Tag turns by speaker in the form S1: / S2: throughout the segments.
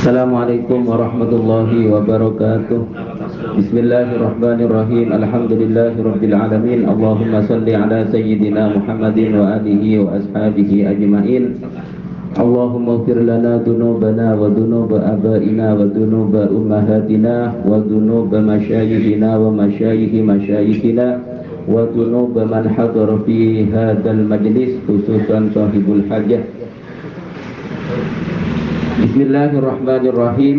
S1: Assalamualaikum warahmatullahi wabarakatuh. Bismillahirrahmanirrahim. Alhamdulillahirabbil alamin. Allahumma shalli ala sayyidina Muhammadin wa alihi wa ashabihi ajmain. Allahumma ighfir lana dhunubana wa dhunuba abaina wa dhunuba ummahatina wa dhunuba masyayikhina wa masyayikhi masyayikhina wa dhunuba man hadara fi hadzal majlis, khususan sahibul hajah. Bismillahirrahmanirrahim.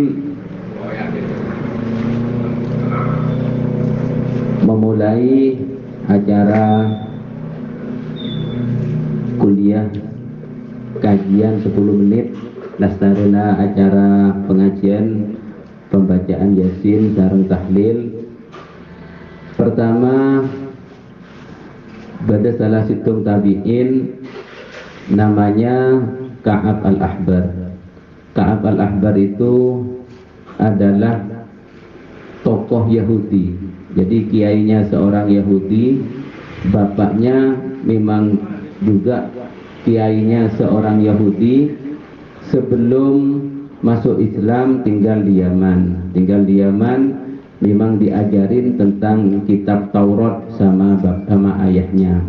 S1: Memulai acara kuliah kajian 10 menit lastaruna acara pengajian pembacaan Yasin sareng tahlil. Pertama, pada salah situng tabi'in namanya Ka'ab al-Ahbar. Ka'ab al-Ahbar itu adalah tokoh Yahudi. Jadi kiainya seorang Yahudi, bapaknya memang juga kiainya seorang Yahudi. Sebelum masuk Islam tinggal di Yaman. Tinggal di Yaman memang diajarin tentang kitab Taurat sama ayahnya.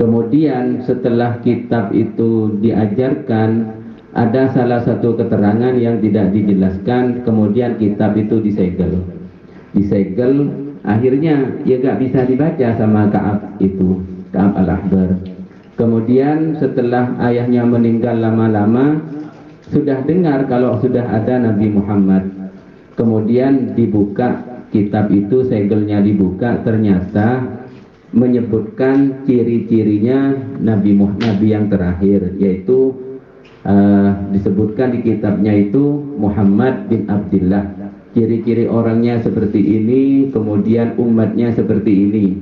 S1: Kemudian setelah kitab itu diajarkan, ada salah satu keterangan yang tidak dijelaskan, kemudian kitab itu disegel, akhirnya ya gak bisa dibaca sama Ka'ab itu, Ka'ab al-Ahbar. Kemudian setelah ayahnya meninggal lama-lama, sudah dengar kalau sudah ada Nabi Muhammad. Kemudian dibuka kitab itu, segelnya dibuka, ternyata menyebutkan ciri-cirinya Nabi yang terakhir, yaitu disebutkan di kitabnya itu Muhammad bin Abdullah. Ciri-ciri orangnya seperti ini, kemudian umatnya seperti ini.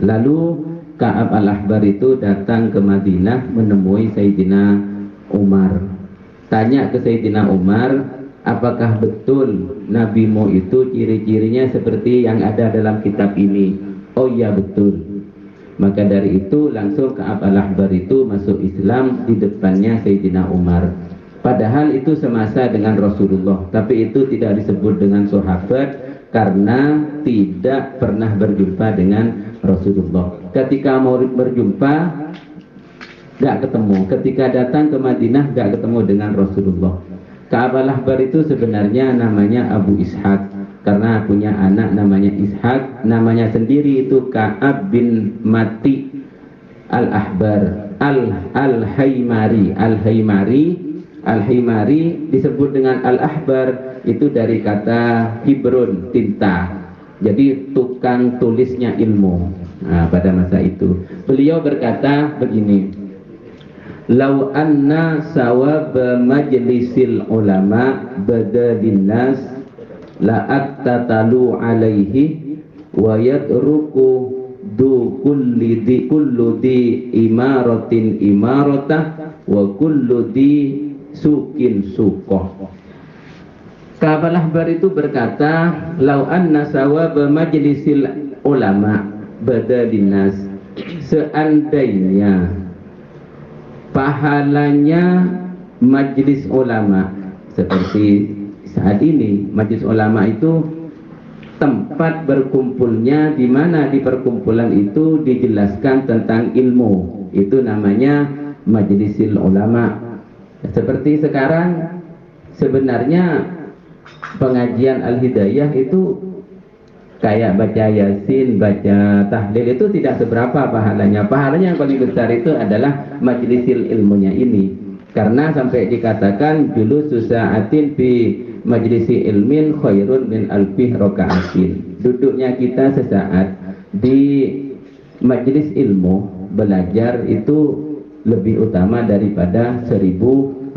S1: Lalu Ka'ab al-Ahbar itu datang ke Madinah menemui Sayyidina Umar. Tanya ke Sayyidina Umar, apakah betul nabimu itu ciri-cirinya seperti yang ada dalam kitab ini? Oh iya, betul. Maka dari itu langsung Ka'ab al-Ahbar itu masuk Islam di depannya Sayyidina Umar. Padahal itu semasa dengan Rasulullah, tapi itu tidak disebut dengan sahabat karena tidak pernah berjumpa dengan Rasulullah. Ketika mau berjumpa gak ketemu, ketika datang ke Madinah gak ketemu dengan Rasulullah. Ka'ab al-Ahbar itu sebenarnya namanya Abu Ishaq, karena punya anak namanya Ishaq. Namanya sendiri itu Ka'ab bin Mati al-Ahbar al-Haymari. Al-Haymari disebut dengan al-Ahbar itu dari kata hibrun, tinta. Jadi tukang tulisnya ilmu. Nah, pada masa itu beliau berkata begini, lau anna sawab majlisil ulama badalin nas la'attatalu alaihi wa yadruku kullu di imaratin imaratah wa kullu di sukin sukoh. Ka'ab al-Ahbar itu berkata, lau anna sawab majlisil ulama badalinas, seandainya pahalanya majlis ulama seperti saat ini. Majlis ulama itu tempat berkumpulnya, di mana di perkumpulan itu dijelaskan tentang ilmu. Itu namanya majlisil ulama. Seperti sekarang sebenarnya pengajian Al-Hidayah itu kayak baca Yasin, baca tahlil, itu tidak seberapa pahalanya. Pahalanya yang paling besar itu adalah majlisil ilmunya ini. Karena sampai dikatakan dulu susa'atin fi majlisi ilmin khairun min alfih raka'atin. Duduknya kita sesaat di majlis ilmu belajar itu lebih utama daripada 1000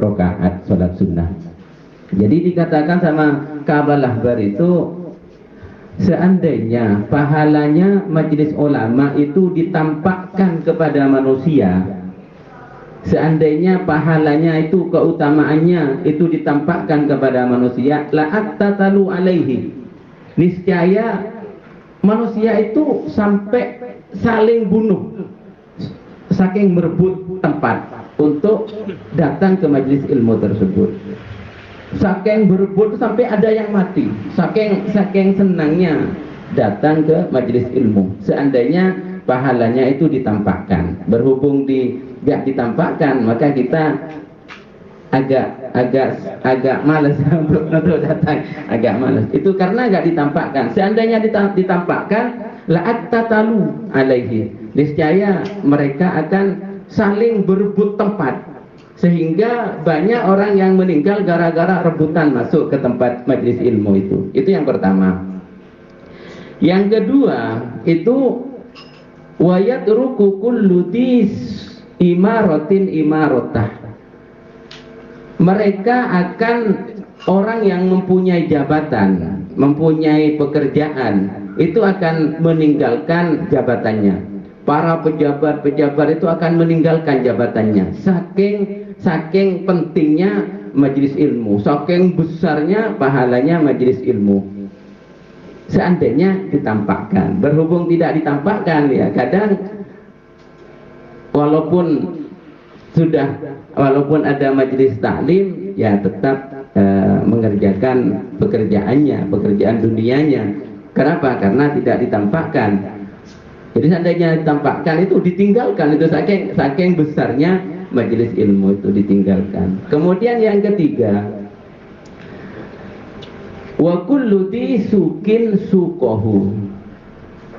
S1: rakaat sholat sunnah. Jadi dikatakan sama Ka'ab al-Ahbar itu, seandainya pahalanya majlis ulama itu ditampakkan kepada manusia, seandainya pahalanya itu, keutamaannya itu ditampakkan kepada manusia, la'attatalu alaihi, niscaya manusia itu sampai saling bunuh, saking merebut tempat untuk datang ke majelis ilmu tersebut. Saking berebut sampai ada yang mati. Saking senangnya datang ke majelis ilmu. Seandainya pahalanya itu ditampakkan. Berhubung nggak ditampakkan, maka kita agak malas untuk datang, agak malas. Itu karena nggak ditampakkan. Seandainya ditampakkan, la'at tatalu alaihi. Niscaya mereka akan saling berebut tempat, sehingga banyak orang yang meninggal gara-gara rebutan masuk ke tempat majelis ilmu itu. Itu yang pertama. Yang kedua itu wayat ruku kullu imaratin imarotah. Mereka akan orang yang mempunyai jabatan, mempunyai pekerjaan, itu akan meninggalkan jabatannya. Para pejabat-pejabat itu akan meninggalkan jabatannya. Saking pentingnya majelis ilmu, saking besarnya pahalanya majelis ilmu. Seandainya ditampakkan, berhubung tidak ditampakkan, ya kadang walaupun ada majelis taklim, ya tetap mengerjakan pekerjaan dunianya. Kenapa? Karena tidak ditampakkan. Jadi seandainya ditampakkan itu ditinggalkan, itu saking besarnya majelis ilmu itu ditinggalkan. Kemudian yang ketiga, wa kullu sukin sukohu.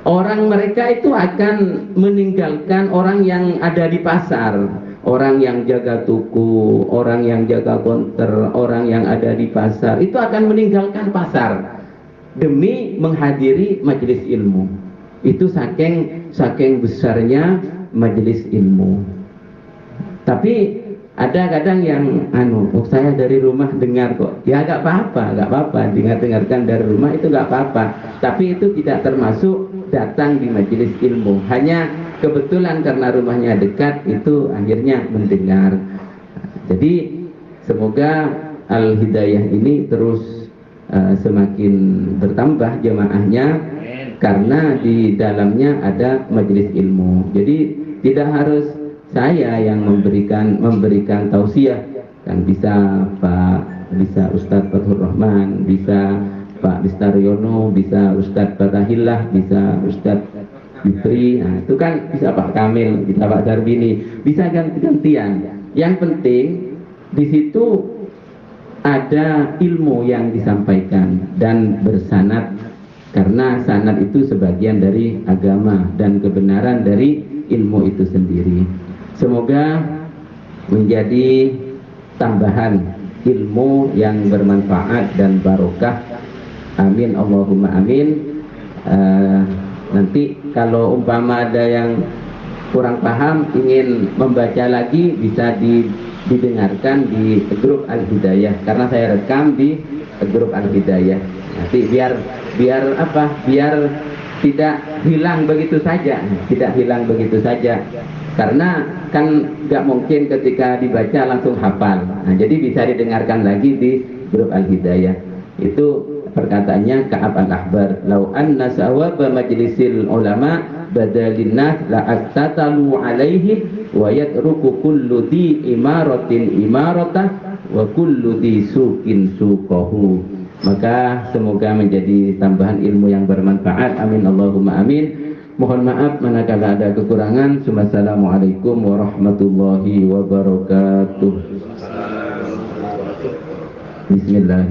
S1: Orang mereka itu akan meninggalkan orang yang ada di pasar, orang yang jaga toko, orang yang jaga konter, orang yang ada di pasar, itu akan meninggalkan pasar demi menghadiri majelis ilmu. Itu saking besarnya majelis ilmu. Tapi ada kadang yang saya dari rumah dengar kok. Ya gak apa-apa, dengarkan dari rumah itu gak apa-apa. Tapi itu tidak termasuk datang di majelis ilmu. Hanya kebetulan karena rumahnya dekat, itu akhirnya mendengar. Jadi semoga Al-Hidayah ini terus semakin bertambah jemaahnya, karena di dalamnya ada majelis ilmu. Jadi tidak harus saya yang memberikan tausiah, kan bisa Ustadz Fathur Rahman, bisa Pak Bistaryono, bisa Ustadz Fatahillah, bisa Ustadz Yusri, nah, itu kan bisa Pak Kamil, bisa Pak Darbini, bisa ganti-gantian. Yang penting di situ ada ilmu yang disampaikan dan bersanad, karena sanad itu sebagian dari agama dan kebenaran dari ilmu itu sendiri. Semoga menjadi tambahan ilmu yang bermanfaat dan barokah. Amin Allahumma amin. Nanti kalau umpama ada yang kurang paham, ingin membaca lagi, bisa didengarkan di grup Al-Hidayah, karena saya rekam di grup Al-Hidayah. Nanti biar tidak hilang begitu saja, karena kan nggak mungkin ketika dibaca langsung hafal. Nah, jadi bisa didengarkan lagi di grup Al-Hidayah. Itu perkataannya Ka'ab al-Ahbar, lau anna sawaba majlisil ulama badalinnas la'astatalu alaihi wa yatruku kullu di imaratin imaratah wa kullu di sukin sukohu. Maka semoga menjadi tambahan ilmu yang bermanfaat. Amin Allahumma amin. Mohon maaf manakala ada kekurangan. Wassalamualaikum warahmatullahi wabarakatuh. Bismillah.